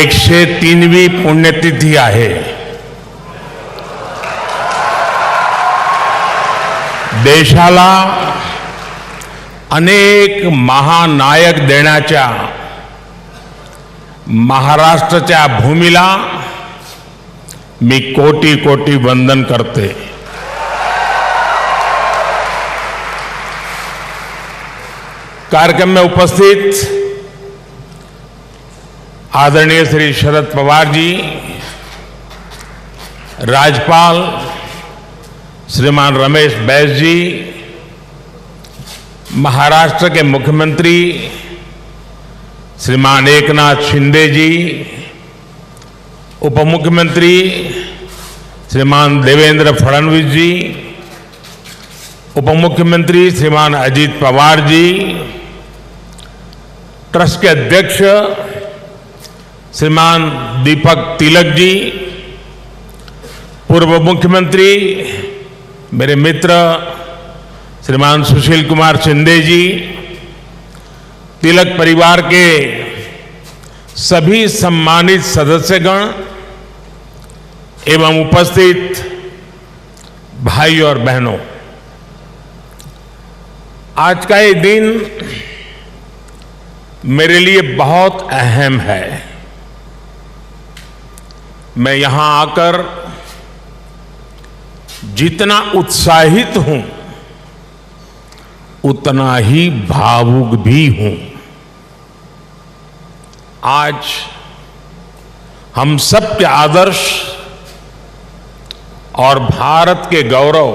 103वी पुण्यतिथी आहे. देशाला अनेक महानायक देण्याच्या महाराष्ट्राच्या भूमीला मी कोटी कोटी वंदन करते. कार्यक्रम में उपस्थित आदरणीय श्री शरद पवार जी, राज्यपाल श्रीमान रमेश बैस जी, महाराष्ट्र के मुख्यमंत्री श्रीमान एकनाथ शिंदे जी, उप मुख्यमंत्री श्रीमान देवेंद्र फडणवीस जी, उप मुख्यमंत्री श्रीमान अजीत पवार जी, ट्रस्ट के अध्यक्ष श्रीमान दीपक तिलक जी, पूर्व मुख्यमंत्री मेरे मित्र श्रीमान सुशील कुमार शिंदे जी, तिलक परिवार के सभी सम्मानित सदस्यगण एवं उपस्थित भाई और बहनों, आज का ये दिन मेरे लिए बहुत अहम है. मैं यहां आकर जितना उत्साहित हूं उतना ही भावुक भी हूं. आज हम सब के आदर्श और भारत के गौरव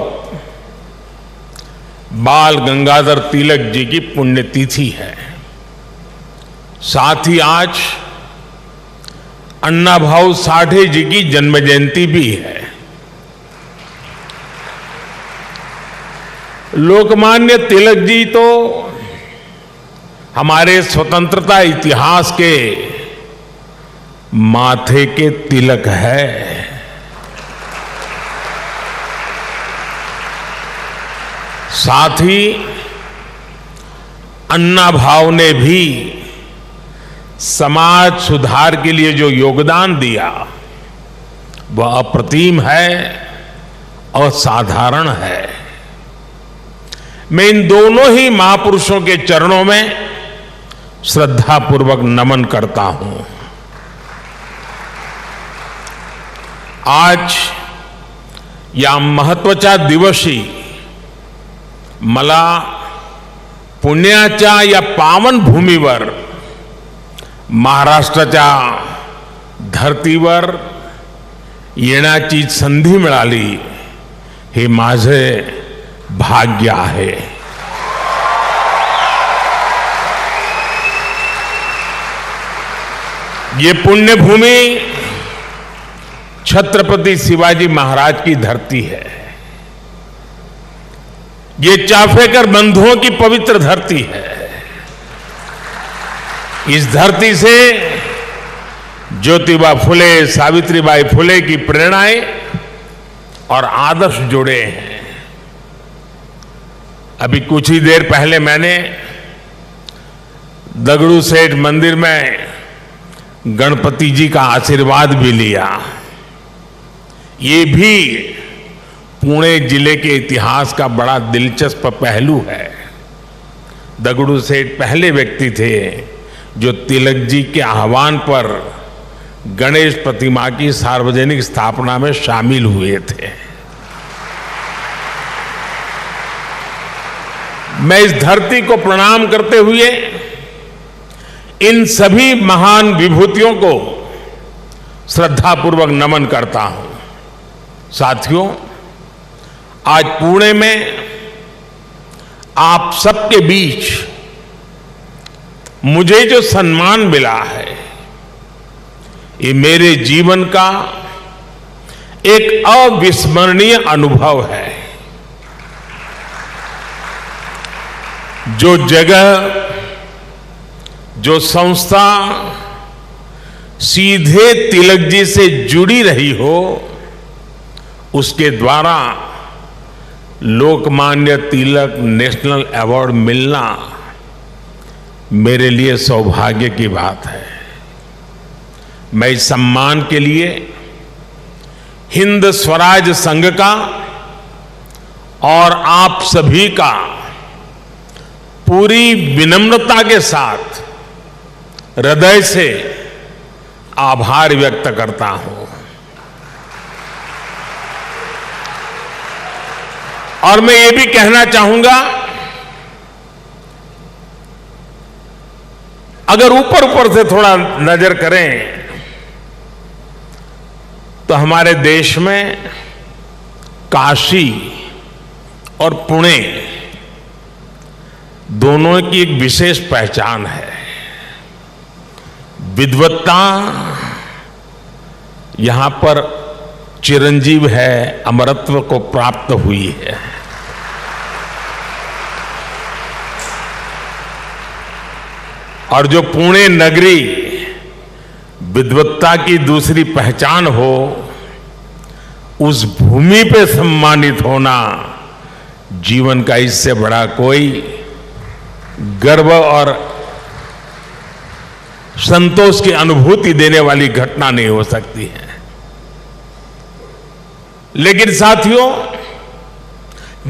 बाल गंगाधर तिलक जी की पुण्यतिथि है. साथ ही आज अन्ना भाऊ साठे जी की जन्म जयंती भी है. लोकमान्य तिलक जी तो हमारे स्वतंत्रता इतिहास के माथे के तिलक है. साथ ही अन्ना भाऊ ने भी समाज सुधार के लिए जो योगदान दिया वह अप्रतिम है और साधारण है. मैं इन दोनों ही महापुरुषों के चरणों में श्रद्धापूर्वक नमन करता हूं. आज या महत्वाचा दिवशी मला पुण्याच्या या पावन भूमीवर महाराष्ट्राच्या धर्तीवर येण्याची संधी मिळाली हे माझे भाग्य आहे. ये पुण्यभूमि छत्रपति शिवाजी महाराज की धरती है. ये चाफेकर बंधुओं की पवित्र धरती है. इस धरती से ज्योतिबा फुले, सावित्रीबाई फुले की प्रेरणाएं और आदर्श जुड़े हैं. अभी कुछ ही देर पहले मैंने दगड़ू सेठ मंदिर में गणपति जी का आशीर्वाद भी लिया. ये भी पुणे जिले के इतिहास का बड़ा दिलचस्प पहलू है. दगड़ू सेठ पहले व्यक्ति थे जो तिलक जी के आह्वान पर गणेश प्रतिमा की सार्वजनिक स्थापना में शामिल हुए थे. मैं इस धरती को प्रणाम करते हुए इन सभी महान विभूतियों को श्रद्धापूर्वक नमन करता हूं. साथियों, आज पुणे में आप सबके बीच मुझे जो सम्मान मिला है ये मेरे जीवन का एक अविस्मरणीय अनुभव है. जो जगह, जो संस्था सीधे तिलक जी से जुड़ी रही हो उसके द्वारा लोकमान्य तिलक नेशनल अवार्ड मिलना मेरे लिए सौभाग्य की बात है. मैं इस सम्मान के लिए हिंद स्वराज संघ का और आप सभी का पूरी विनम्रता के साथ हृदय से आभार व्यक्त करता हूं। और मैं ये भी कहना चाहूंगा, अगर ऊपर ऊपर से थोड़ा नजर करें तो हमारे देश में काशी और पुणे दोनों की एक विशेष पहचान है। विद्वत्ता यहां पर चिरंजीव है, अमरत्व को प्राप्त हुई है। और जो पुणे नगरी विद्वत्ता की दूसरी पहचान हो, उस भूमि पे सम्मानित होना जीवन का इससे बड़ा कोई गर्व और संतोष की अनुभूति देने वाली घटना नहीं हो सकती है। लेकिन साथियों,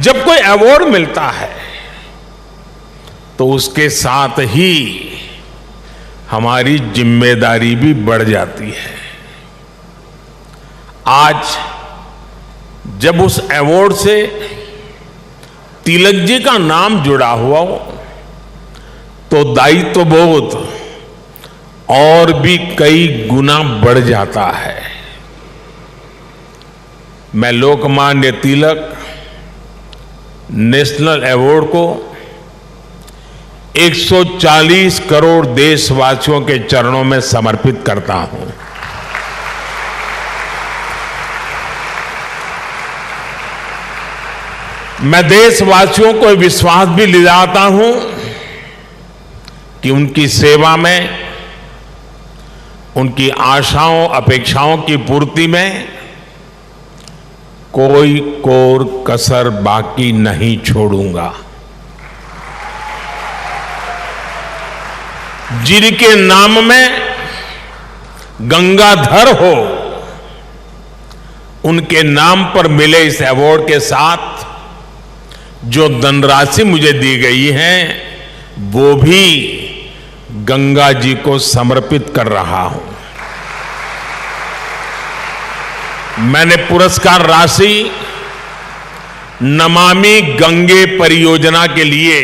जब कोई अवार्ड मिलता है तो उसके साथ ही हमारी जिम्मेदारी भी बढ़ जाती है। आज जब उस अवार्ड से तिलक जी का नाम जुड़ा हुआ हो तो दायित्व बोध और भी कई गुना बढ़ जाता है। मैं लोकमान्य तिलक नेशनल अवार्ड को 140 करोड़ देशवासियों के चरणों में समर्पित करता हूं। मैं देशवासियों को विश्वास भी दिलाता हूं कि उनकी सेवा में, उनकी आशाओं अपेक्षाओं की पूर्ति में कोई कोर कसर बाकी नहीं छोड़ूंगा। जिनके नाम में गंगाधर हो, उनके नाम पर मिले इस अवार्ड के साथ जो धनराशि मुझे दी गई है वो भी गंगा जी को समर्पित कर रहा हूं। मैंने पुरस्कार राशि नमामि गंगे परियोजना के लिए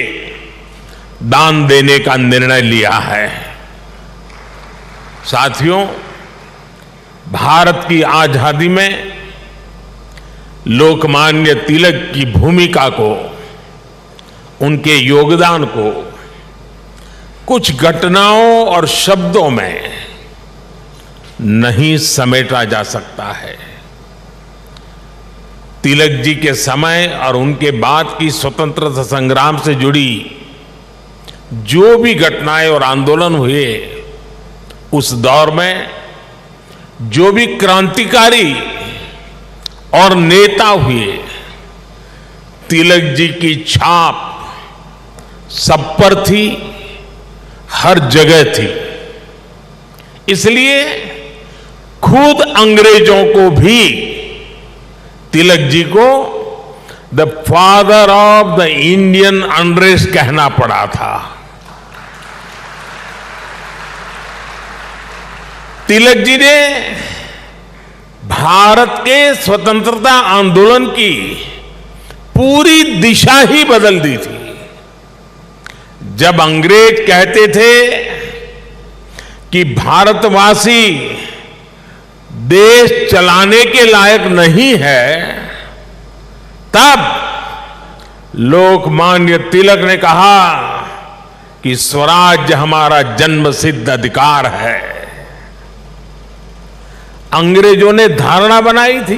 दान देने का निर्णय लिया है। साथियों, भारत की आजादी में लोकमान्य तिलक की भूमिका को, उनके योगदान को कुछ घटनाओं और शब्दों में नहीं समेटा जा सकता है। तिलक जी के समय और उनके बाद की स्वतंत्रता संग्राम से जुड़ी जो भी घटनाएं और आंदोलन हुए, उस दौर में जो भी क्रांतिकारी और नेता हुए, तिलक जी की छाप सब पर थी, हर जगह थी। इसलिए खुद अंग्रेजों को भी तिलक जी को the father of the Indian unrest कहना पड़ा था। तिलक जी ने भारत के स्वतंत्रता आंदोलन की पूरी दिशा ही बदल दी थी। जब अंग्रेज कहते थे कि भारतवासी देश चलाने के लायक नहीं है, तब लोकमान्य तिलक ने कहा कि स्वराज्य हमारा जन्मसिद्ध अधिकार है। अंग्रेजों ने धारणा बनाई थी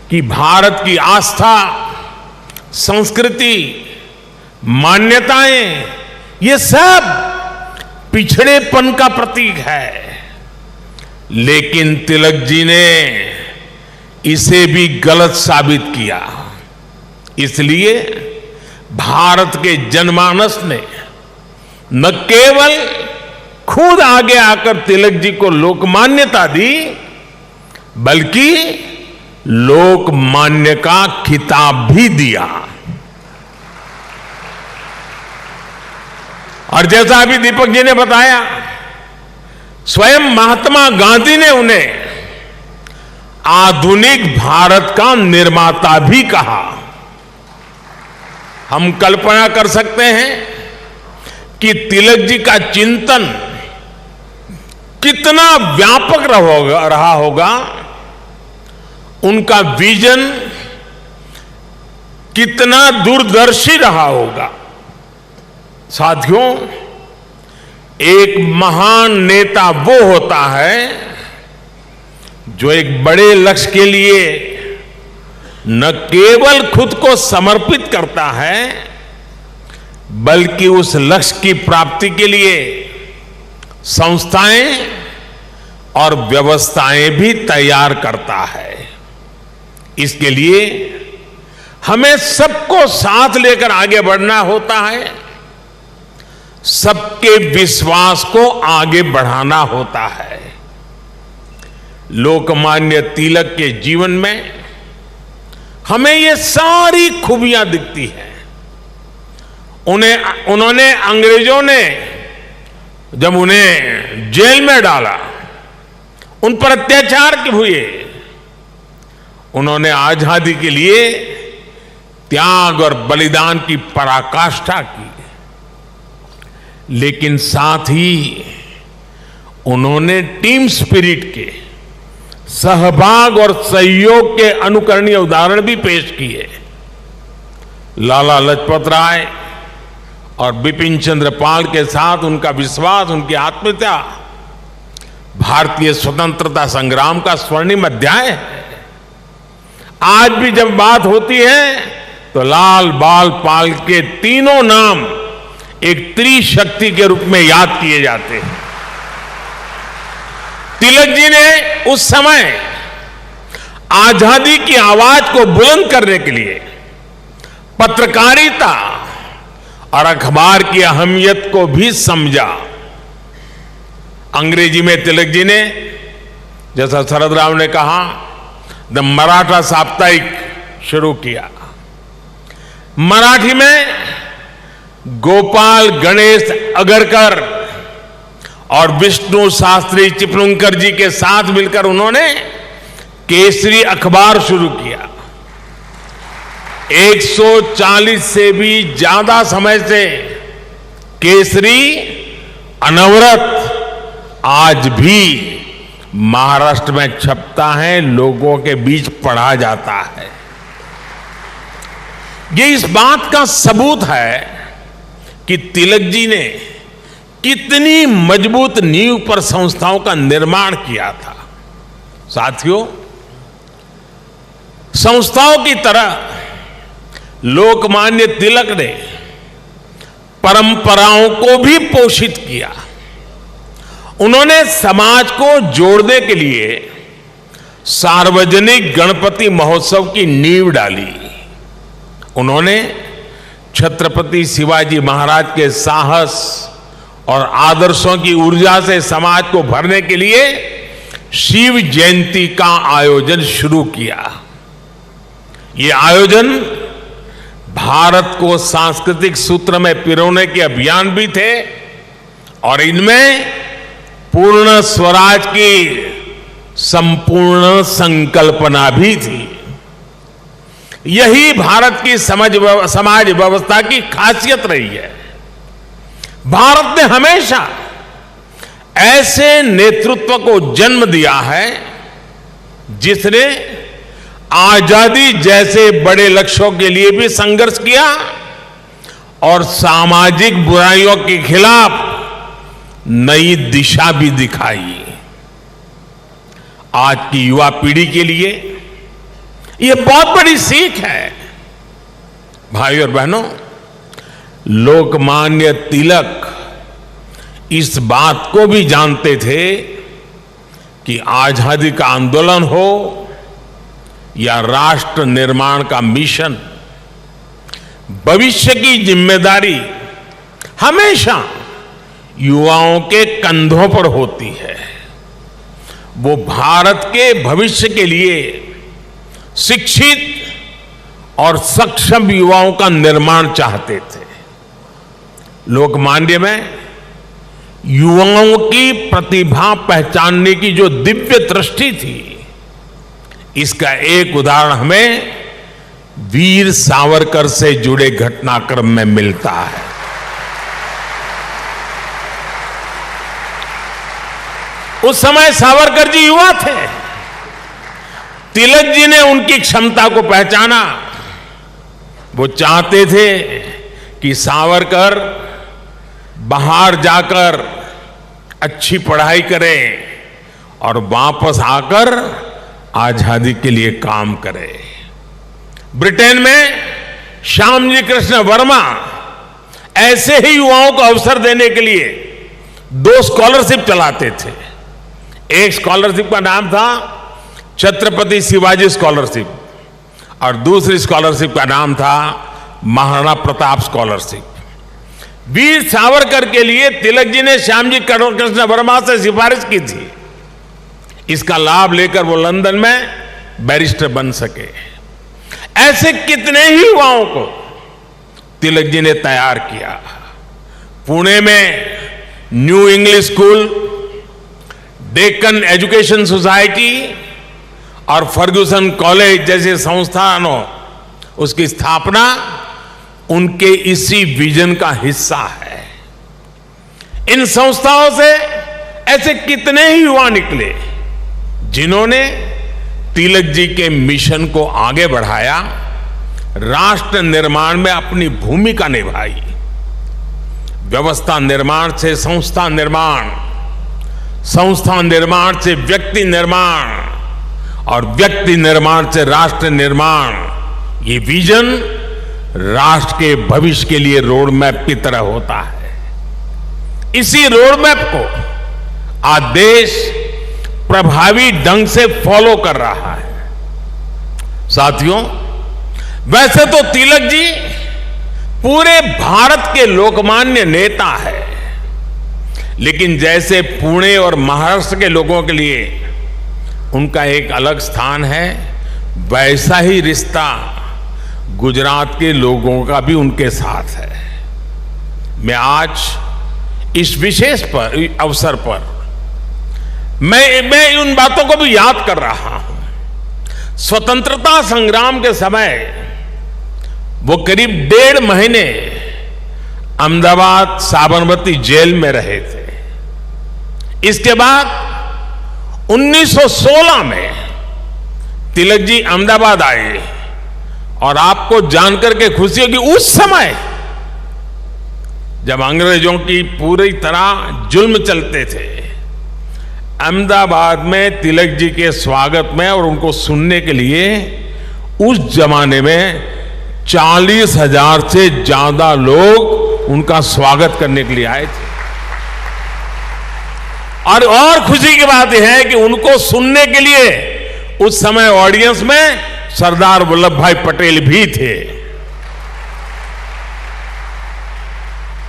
कि भारत की आस्था, संस्कृति, मान्यताएं, ये सब पिछड़ेपन का प्रतीक है। लेकिन तिलक जी ने इसे भी गलत साबित किया। इसलिए भारत के जनमानस ने न केवल खुद आगे आकर तिलक जी को लोकमान्यता दी, बल्कि लोकमान्य का खिताब भी दिया। और जैसा अभी दीपक जी ने बताया, स्वयं महात्मा गांधी ने उन्हें आधुनिक भारत का निर्माता भी कहा। हम कल्पना कर सकते हैं कि तिलक जी का चिंतन कितना व्यापक रहा होगा, उनका विजन कितना दूरदर्शी रहा होगा। साथियों, एक महान नेता वो होता है जो एक बड़े लक्ष्य के लिए न केवल खुद को समर्पित करता है, बल्कि उस लक्ष्य की प्राप्ति के लिए संस्थाएं और व्यवस्थाएं भी तैयार करता है। इसके लिए हमें सबको साथ लेकर आगे बढ़ना होता है, सबके विश्वास को आगे बढ़ाना होता है। लोकमान्य तिलक के जीवन में हमें ये सारी खूबियां दिखती हैं। उन्होंने अंग्रेजों ने जब उन्हें जेल में डाला, उन पर अत्याचार हुए, उन्होंने आजादी के लिए त्याग और बलिदान की पराकाष्ठा की, लेकिन साथ ही उन्होंने टीम स्पिरिट के, सहभाग और सहयोग के अनुकरणीय उदाहरण भी पेश किए। लाला लाजपत राय और बिपिन चंद्र पाल के साथ उनका विश्वास, उनकी आत्मीयता भारतीय स्वतंत्रता संग्राम का स्वर्णिम अध्याय है। आज भी जब बात होती है तो लाल बाल पाल के तीनों नाम एक त्रिशक्ति के रूप में याद किए जाते हैं। तिलक जी ने उस समय आजादी की आवाज को बुलंद करने के लिए पत्रकारिता और अखबार की अहमियत को भी समझा। अंग्रेजी में तिलक जी ने, जैसा शरद राव ने कहा, द मराठा साप्ताहिक शुरू किया। मराठी में गोपाल गणेश अगरकर और विष्णु शास्त्री चिपलुंकर जी के साथ मिलकर उन्होंने केसरी अखबार शुरू किया। 140 से भी ज्यादा समय से केसरी अनवरत आज भी महाराष्ट्र में छपता है, लोगों के बीच पढ़ा जाता है। ये इस बात का सबूत है कि तिलक जी ने कितनी मजबूत नींव पर संस्थाओं का निर्माण किया था। साथियों, संस्थाओं की तरह लोकमान्य तिलक ने परंपराओं को भी पोषित किया। उन्होंने समाज को जोड़ने के लिए सार्वजनिक गणपति महोत्सव की नींव डाली। उन्होंने छत्रपति शिवाजी महाराज के साहस और आदर्शों की ऊर्जा से समाज को भरने के लिए शिव जयंती का आयोजन शुरू किया। ये आयोजन भारत को सांस्कृतिक सूत्र में पिरोने के अभियान भी थे और इनमें पूर्ण स्वराज की संपूर्ण संकल्पना भी थी। यही भारत की समाज व्यवस्था की खासियत रही है। भारत ने हमेशा ऐसे नेतृत्व को जन्म दिया है जिसने आजादी जैसे बड़े लक्ष्यों के लिए भी संघर्ष किया और सामाजिक बुराइयों के खिलाफ नई दिशा भी दिखाई। आज की युवा पीढ़ी के लिए यह बहुत बड़ी सीख है। भाइयों और बहनों, लोकमान्य तिलक इस बात को भी जानते थे कि आजादी का आंदोलन हो या राष्ट्र निर्माण का मिशन, भविष्य की जिम्मेदारी हमेशा युवाओं के कंधों पर होती है। वो भारत के भविष्य के लिए शिक्षित और सक्षम युवाओं का निर्माण चाहते थे। लोकमान्य में युवाओं की प्रतिभा पहचानने की जो दिव्य दृष्टि थी, इसका एक उदाहरण हमें वीर सावरकर से जुड़े घटनाक्रम में मिलता है। उस समय सावरकर जी युवा थे। तिलक जी ने उनकी क्षमता को पहचाना। वो चाहते थे कि सावरकर बाहर जाकर अच्छी पढ़ाई करें और वापस आकर आजादी के लिए काम करें। ब्रिटेन में श्यामजी कृष्ण वर्मा ऐसे ही युवाओं को अवसर देने के लिए 2 स्कॉलरशिप चलाते थे। एक स्कॉलरशिप का नाम था छत्रपति शिवाजी स्कॉलरशिप और दूसरी स्कॉलरशिप का नाम था महाराणा प्रताप स्कॉलरशिप। वीर सावरकर के लिए तिलक जी ने श्यामजी कृष्ण वर्मा से सिफारिश की थी। इसका लाभ लेकर वो लंदन में बैरिस्टर बन सके। ऐसे कितने ही युवाओं को तिलक जी ने तैयार किया। पुणे में new English school, Deccan education society और फर्ग्यूसन कॉलेज जैसे संस्थानों, उसकी स्थापना उनके इसी विजन का हिस्सा है। इन संस्थाओं से ऐसे कितने ही युवा निकले जिन्होंने तिलक जी के मिशन को आगे बढ़ाया, राष्ट्र निर्माण में अपनी भूमिका निभाई। व्यवस्था निर्माण से संस्था निर्माण, संस्था निर्माण से व्यक्ति निर्माण और व्यक्ति निर्माण से राष्ट्र निर्माण, ये विजन राष्ट्र के भविष्य के लिए रोड मैप की तरह होता है। इसी रोड मैप को आज देश प्रभावी ढंग से फॉलो कर रहा है। साथियों, वैसे तो तिलक जी पूरे भारत के लोकमान्य नेता है, लेकिन जैसे पुणे और महाराष्ट्र के लोगों के लिए उनका एक अलग स्थान है, वैसा ही रिश्ता गुजरात के लोगों का भी उनके साथ है। मैं आज इस विशेष अवसर पर मैं उन बातों को भी याद कर रहा हूं। स्वतंत्रता संग्राम के समय वो करीब 1.5 महीने अहमदाबाद साबरमती जेल में रहे थे। इसके बाद 1916 में तिलक जी अहमदाबाद आए और आपको जानकर के खुशी होगी, उस समय जब अंग्रेजों की पूरी तरह जुल्म चलते थे, अहमदाबाद में तिलक जी के स्वागत में और उनको सुनने के लिए उस जमाने में 40,000 से ज्यादा लोग उनका स्वागत करने के लिए आए थे। और खुशी की बात यह है कि उनको सुनने के लिए उस समय ऑडियंस में सरदार वल्लभ भाई पटेल भी थे।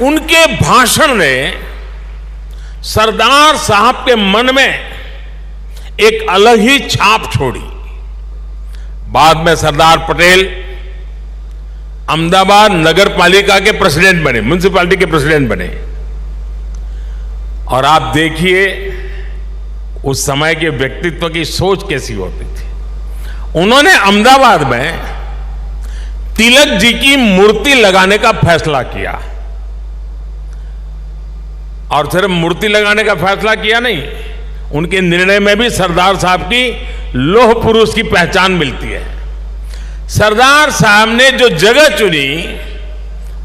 उनके भाषण ने सरदार साहब के मन में एक अलग ही छाप छोड़ी। बाद में सरदार पटेल अहमदाबाद नगर पालिका के प्रेसिडेंट बने, म्युनिसिपैलिटी के प्रेसिडेंट बने। और आप देखिए उस समय के व्यक्तित्व की सोच कैसी होती थी। उन्होंने अहमदाबाद में तिलक जी की मूर्ति लगाने का फैसला किया। और सिर्फ मूर्ति लगाने का फैसला किया नहीं, उनके निर्णय में भी सरदार साहब की लौह पुरुष की पहचान मिलती है। सरदार साहब ने जो जगह चुनी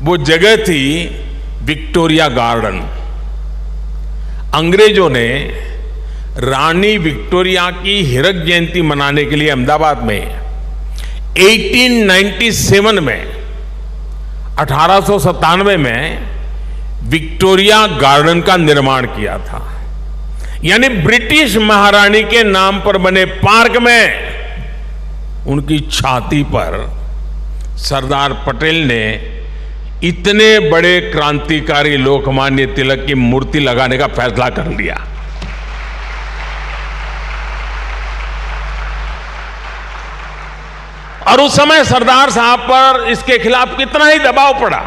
वो जगह थी विक्टोरिया गार्डन। अंग्रेजों ने रानी विक्टोरिया की हीरक जयंती मनाने के लिए अहमदाबाद में 1897 में 1897 में विक्टोरिया गार्डन का निर्माण किया था। यानी ब्रिटिश महारानी के नाम पर बने पार्क में उनकी छाती पर सरदार पटेल ने इतने बड़े क्रांतिकारी लोकमान्य तिलक की मूर्ति लगाने का फैसला कर लिया। और उस समय सरदार साहब पर इसके खिलाफ कितना ही दबाव पड़ा,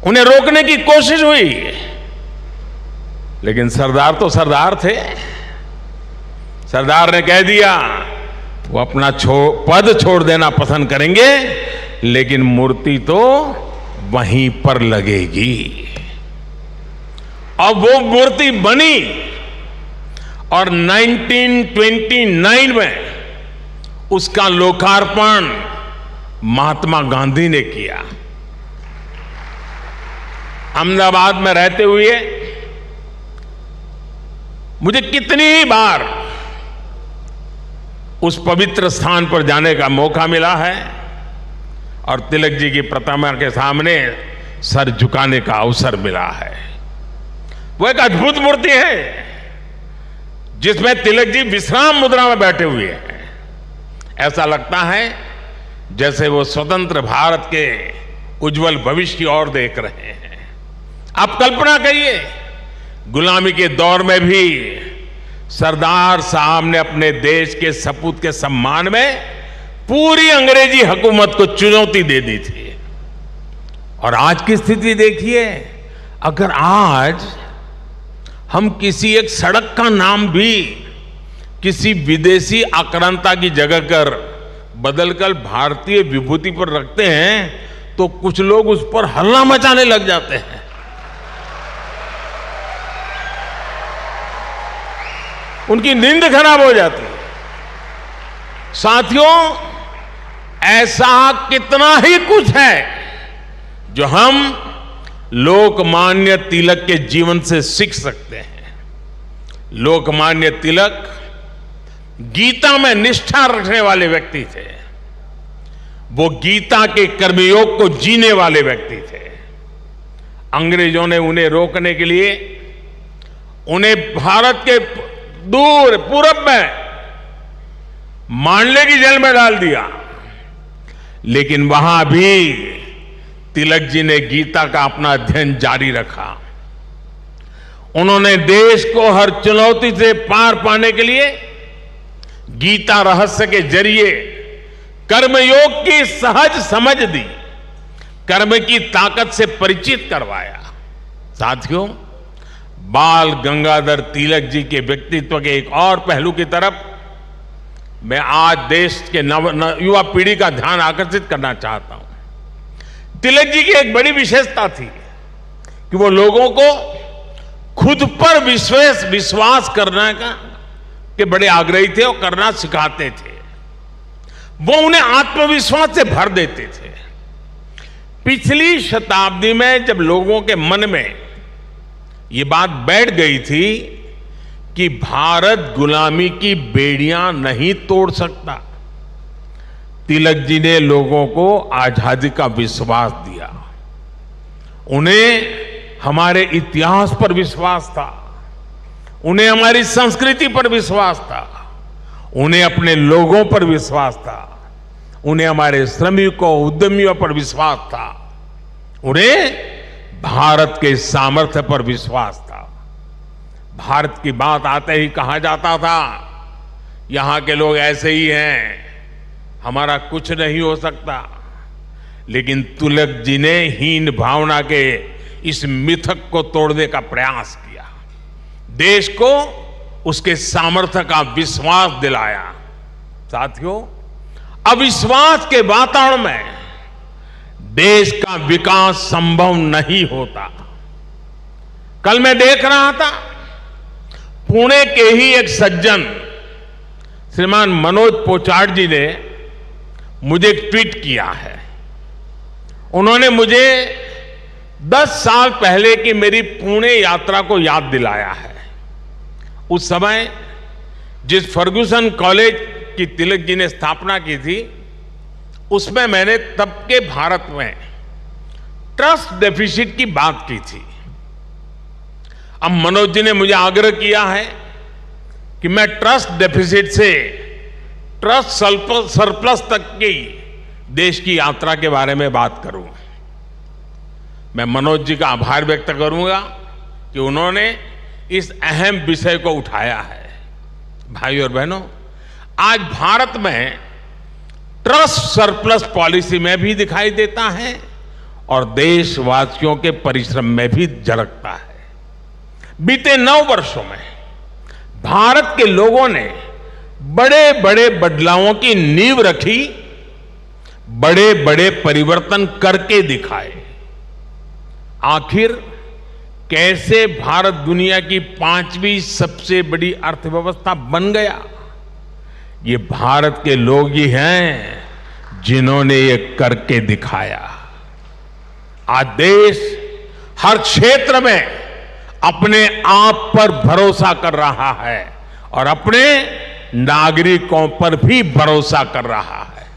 उन्हें रोकने की कोशिश हुई, लेकिन सरदार तो सरदार थे। सरदार ने कह दिया वो अपना पद छोड़ देना पसंद करेंगे, लेकिन मूर्ति तो वहीं पर लगेगी। और वो मूर्ति बनी और 1929 में उसका लोकार्पण महात्मा गांधी ने किया। अहमदाबाद में रहते हुए मुझे कितनी ही बार उस पवित्र स्थान पर जाने का मौका मिला है और तिलक जी की प्रतिमा के सामने सर झुकाने का अवसर मिला है। वो एक अद्भुत मूर्ति है जिसमें तिलक जी विश्राम मुद्रा में बैठे हुए हैं। ऐसा लगता है जैसे वो स्वतंत्र भारत के उज्जवल भविष्य की ओर देख रहे हैं। आप कल्पना करिए, गुलामी के दौर में भी सरदार साहब ने अपने देश के सपूत के सम्मान में पूरी अंग्रेजी हुकूमत को चुनौती दे दी थी। और आज की स्थिति देखिए, अगर आज हम किसी एक सड़क का नाम भी किसी विदेशी आक्रांता की जगह कर बदलकर भारतीय विभूति पर रखते हैं तो कुछ लोग उस पर हल्ला मचाने लग जाते हैं। उनकी नींद खराब हो जाती है। साथियों, ऐसा कितना ही कुछ है जो हम लोकमान्य तिलक के जीवन से सीख सकते हैं। लोकमान्य तिलक गीता में निष्ठा रखने वाले व्यक्ति थे। वो गीता के कर्मयोग को जीने वाले व्यक्ति थे। अंग्रेजों ने उन्हें रोकने के लिए उन्हें भारत के दूर पूरब में मांडले की जेल में डाल दिया, लेकिन वहां भी तिलक जी ने गीता का अपना अध्ययन जारी रखा। उन्होंने देश को हर चुनौती से पार पाने के लिए गीता रहस्य के जरिए कर्मयोग की सहज समझ दी, कर्म की ताकत से परिचित करवाया। साथियों, बाल गंगाधर तिलक जी के व्यक्तित्व के एक और पहलू की तरफ मैं आज देश के युवा पीढ़ी का ध्यान आकर्षित करना चाहता हूं। तिलक जी की एक बड़ी विशेषता थी कि वो लोगों को खुद पर विश्वास करने के बड़े आग्रही थे और करना सिखाते थे। वो उन्हें आत्मविश्वास से भर देते थे। पिछली शताब्दी में जब लोगों के मन में ये बात बैठ गई थी कि भारत गुलामी की बेड़ियां नहीं तोड़ सकता, तिलक जी ने लोगों को आजादी का विश्वास दिया। उन्हें हमारे इतिहास पर विश्वास था, उन्हें हमारी संस्कृति पर विश्वास था, उन्हें अपने लोगों पर विश्वास था, उन्हें हमारे श्रमिकों उद्यमियों पर विश्वास था, उन्हें भारत के सामर्थ्य पर विश्वास था। भारत की बात आते ही कहा जाता था यहां के लोग ऐसे ही हैं, हमारा कुछ नहीं हो सकता। लेकिन तिलक जी ने हीन भावना के इस मिथक को तोड़ने का प्रयास किया, देश को उसके सामर्थ्य का विश्वास दिलाया। साथियों, अविश्वास के वातावरण में देश का विकास संभव नहीं होता। कल मैं देख रहा था, पुणे के ही एक सज्जन श्रीमान मनोज पोचाट जी ने मुझे एक ट्वीट किया है। उन्होंने मुझे 10 साल पहले की मेरी पुणे यात्रा को याद दिलाया है। उस समय जिस फर्गुसन कॉलेज की तिलक जी ने स्थापना की थी, उसमें मैंने तब के भारत में ट्रस्ट डेफिसिट की बात की थी। अब मनोज जी ने मुझे आग्रह किया है कि मैं ट्रस्ट डेफिसिट से ट्रस्ट सरप्लस तक की देश की यात्रा के बारे में बात करूं। मैं मनोज जी का आभार व्यक्त करूंगा कि उन्होंने इस अहम विषय को उठाया है। भाई और बहनों, आज भारत में ट्रस्ट सरप्लस पॉलिसी में भी दिखाई देता है और देशवासियों के परिश्रम में भी झलकता है। बीते 9 वर्षों में भारत के लोगों ने बड़े बड़े बदलावों की नींव रखी, बड़े बड़े परिवर्तन करके दिखाए। आखिर कैसे भारत दुनिया की 5वीं सबसे बड़ी अर्थव्यवस्था बन गया? ये भारत के लोग ही हैं जिन्होंने ये करके दिखाया। आज देश हर क्षेत्र में अपने आप पर भरोसा कर रहा है और अपने नागरिकों पर भी भरोसा कर रहा है।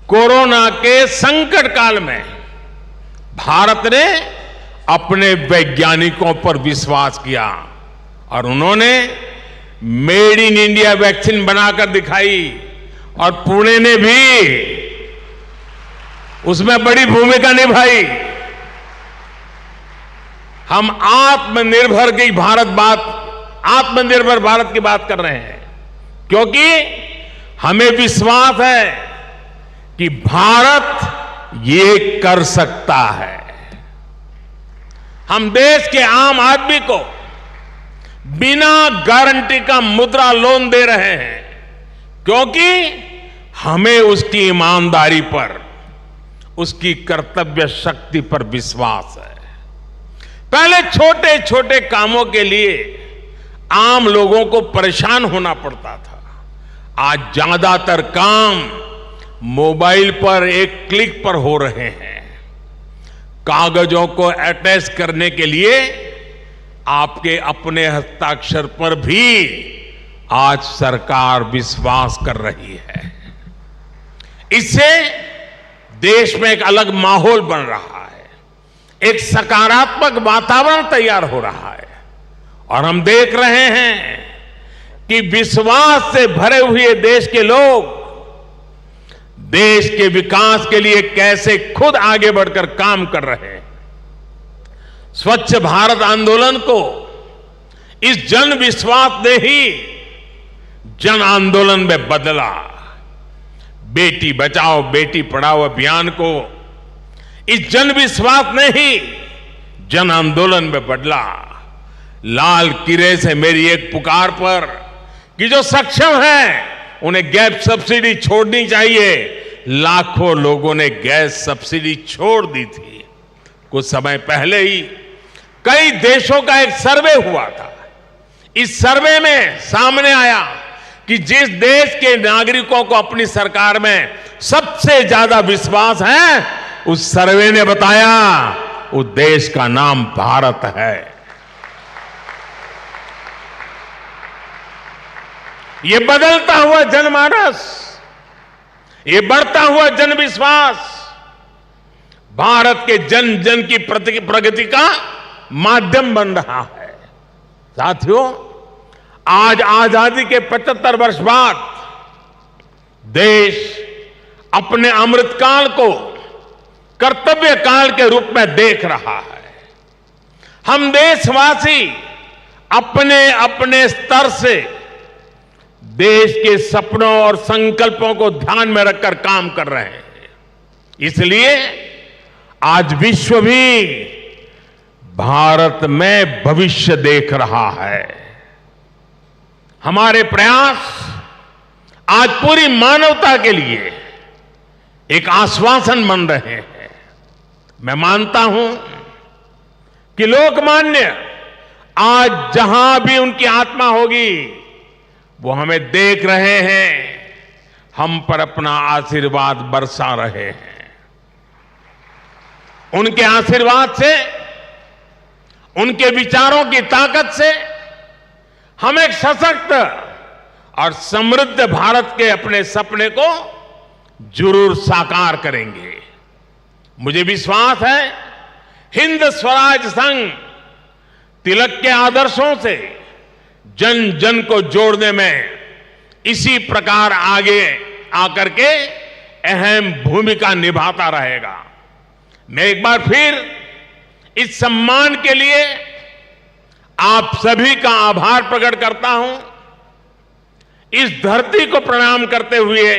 कोरोना के संकट काल में भारत ने अपने वैज्ञानिकों पर विश्वास किया और उन्होंने मेड इन इंडिया वैक्सीन बनाकर दिखाई और पुणे ने भी उसमें बड़ी भूमिका निभाई। हम आत्मनिर्भर भारत की बात कर रहे हैं क्योंकि हमें विश्वास है कि भारत ये कर सकता है। हम देश के आम आदमी को बिना गारंटी का मुद्रा लोन दे रहे हैं क्योंकि हमें उसकी ईमानदारी पर, उसकी कर्तव्य शक्ति पर विश्वास है। पहले छोटे छोटे कामों के लिए आम लोगों को परेशान होना पड़ता था। आज ज्यादातर काम मोबाइल पर एक क्लिक पर हो रहे हैं। कागजों को अटैच करने के लिए आपके अपने हस्ताक्षर पर भी आज सरकार विश्वास कर रही है। इससे देश में एक अलग माहौल बन रहा है, एक सकारात्मक वातावरण तैयार हो रहा है और हम देख रहे हैं कि विश्वास से भरे हुए देश के लोग देश के विकास के लिए कैसे खुद आगे बढ़कर काम कर रहे हैं। स्वच्छ भारत आंदोलन को इस जन विश्वास ने ही जन आंदोलन में बदला। बेटी बचाओ बेटी पढ़ाओ अभियान को इस जन विश्वास ने ही जन आंदोलन में बदला। लाल किले से मेरी एक पुकार पर कि जो सक्षम है उन्हें गैस सब्सिडी छोड़नी चाहिए, लाखों लोगों ने गैस सब्सिडी छोड़ दी थी। कुछ समय पहले ही कई देशों का एक सर्वे हुआ था। इस सर्वे में सामने आया कि जिस देश के नागरिकों को अपनी सरकार में सबसे ज्यादा विश्वास है, उस सर्वे ने बताया उस देश का नाम भारत है। ये बदलता हुआ जनमानस, ये बढ़ता हुआ जनविश्वास भारत के जन जन की प्रगति का माध्यम बन रहा है। साथियों, आज आजादी के 75 वर्ष बाद देश अपने अमृतकाल को कर्तव्य काल के रूप में देख रहा है। हम देशवासी अपने अपने स्तर से देश के सपनों और संकल्पों को ध्यान में रखकर काम कर रहे हैं। इसलिए आज विश्व भी भारत में भविष्य देख रहा है। हमारे प्रयास आज पूरी मानवता के लिए एक आश्वासन बन रहे हैं। मैं मानता हूं कि लोकमान्य आज जहां भी उनकी आत्मा होगी वो हमें देख रहे हैं, हम पर अपना आशीर्वाद बरसा रहे हैं। उनके आशीर्वाद से, उनके विचारों की ताकत से हम एक सशक्त और समृद्ध भारत के अपने सपने को जरूर साकार करेंगे। मुझे विश्वास है हिंद स्वराज संघ तिलक के आदर्शों से जन जन को जोड़ने में इसी प्रकार आगे आकर के अहम भूमिका निभाता रहेगा। मैं एक बार फिर इस सम्मान के लिए आप सभी का आभार प्रकट करता हूं। इस धरती को प्रणाम करते हुए